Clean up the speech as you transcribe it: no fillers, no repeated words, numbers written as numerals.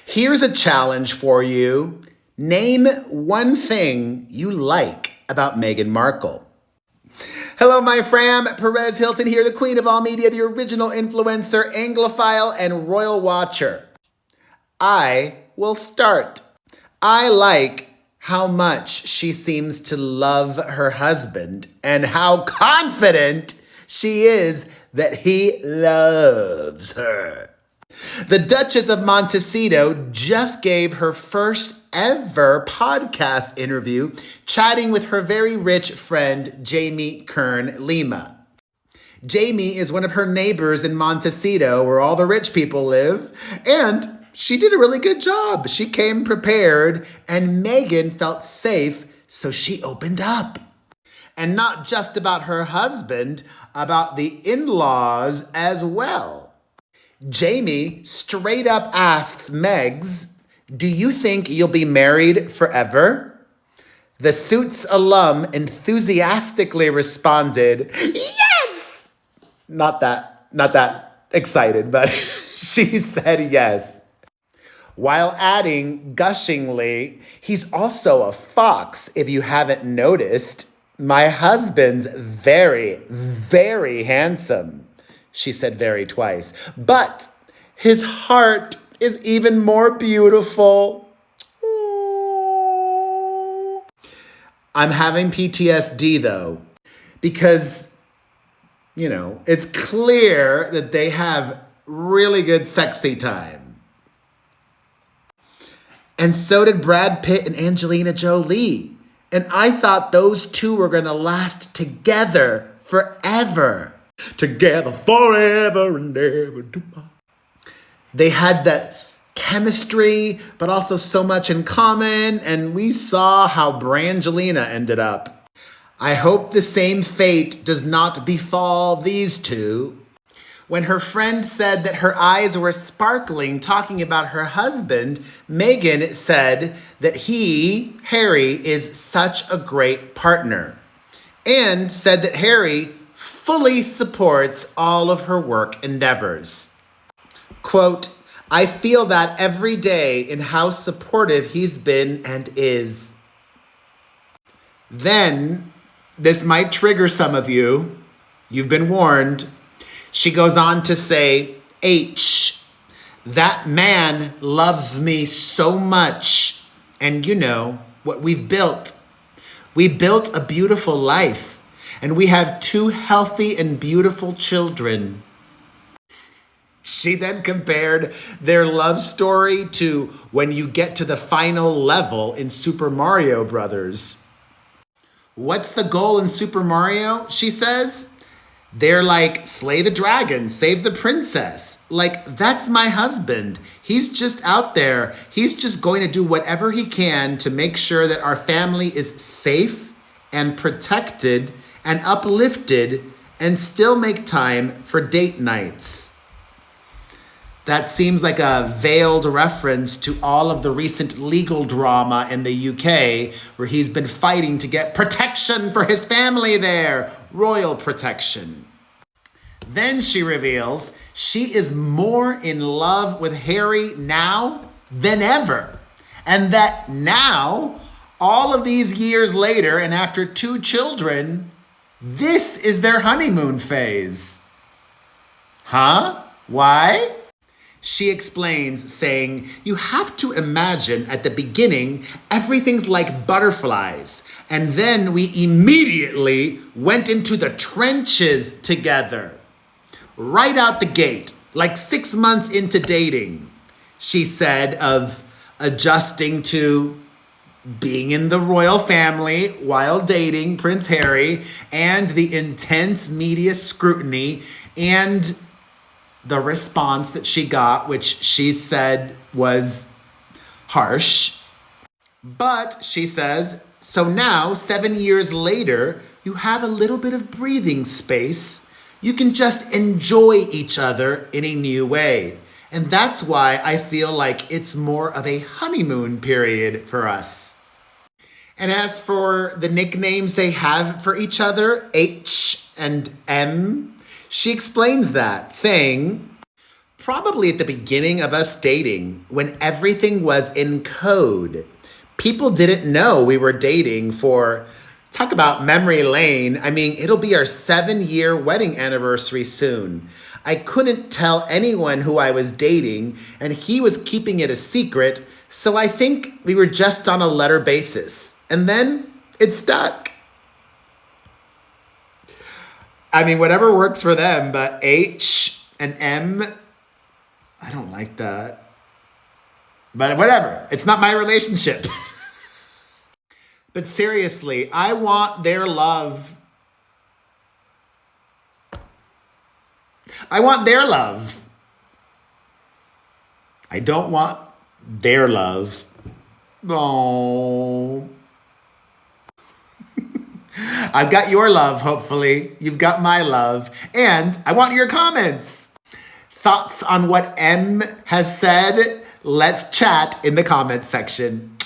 Here's a challenge for you. Name one thing you like about Meghan Markle. Hello, my fam. Perez Hilton here, the queen of all media, the original influencer, Anglophile, and royal watcher. I will start. I like how much she seems to love her husband and how confident she is that he loves her. The Duchess of Montecito just gave her first ever podcast interview, chatting with her very rich friend, Jamie Kern Lima. Jamie is one of her neighbors in Montecito, where all the rich people live, and she did a really good job. She came prepared, and Meghan felt safe, so she opened up. And not just about her husband, about the in-laws as well. Jamie straight up asks Megs, "Do you think you'll be married forever?" The Suits alum enthusiastically responded, "Yes!" Not that excited, but she said yes. While adding gushingly, "He's also a fox, if you haven't noticed. My husband's very, very handsome." She said very twice. "But his heart is even more beautiful." Ooh. I'm having PTSD though, because, it's clear that they have really good sexy time. And so did Brad Pitt and Angelina Jolie. And I thought those two were going to last together forever. Together forever and ever. They had that chemistry, but also so much in common, and we saw how Brangelina ended up. I hope the same fate does not befall these two. When her friend said that her eyes were sparkling talking about her husband, Meghan said that he, Harry, is such a great partner, and said that Harry fully supports all of her work endeavors. Quote, "I feel that every day in how supportive he's been and is." Then, this might trigger some of you. You've been warned. She goes on to say, "That man loves me so much. And what we've built. We built a beautiful life. And we have 2 healthy and beautiful children." She then compared their love story to when you get to the final level in Super Mario Brothers. What's the goal in Super Mario, she says? They're like, slay the dragon, save the princess. Like, that's my husband. He's just out there. He's just going to do whatever he can to make sure that our family is safe and protected and uplifted, and still make time for date nights. That seems like a veiled reference to all of the recent legal drama in the UK, where he's been fighting to get protection for his family there, royal protection. Then she reveals she is more in love with Harry now than ever, and that now, all of these years later and after 2 children, this is their honeymoon phase. Huh? Why? She explains, saying, "You have to imagine at the beginning, everything's like butterflies. And then we immediately went into the trenches together. Right out the gate, like 6 months into dating," she said, of adjusting to being in the royal family while dating Prince Harry, and the intense media scrutiny and the response that she got, which she said was harsh. But she says, "So now, 7 years later, you have a little bit of breathing space. You can just enjoy each other in a new way. And that's why I feel like it's more of a honeymoon period for us." And as for the nicknames they have for each other, H and M, she explains that, saying, probably at the beginning of us dating, when everything was in code. People didn't know we were dating for, talk about memory lane. I mean, it'll be our 7-year wedding anniversary soon. I couldn't tell anyone who I was dating, and he was keeping it a secret, so I think we were just on a letter basis. And then it stuck. I mean, whatever works for them, but H and M, I don't like that. But whatever, it's not my relationship. But seriously, I want their love. I want their love. I don't want their love. Oh. I've got your love, hopefully. You've got my love. And I want your comments. Thoughts on what M has said? Let's chat in the comments section.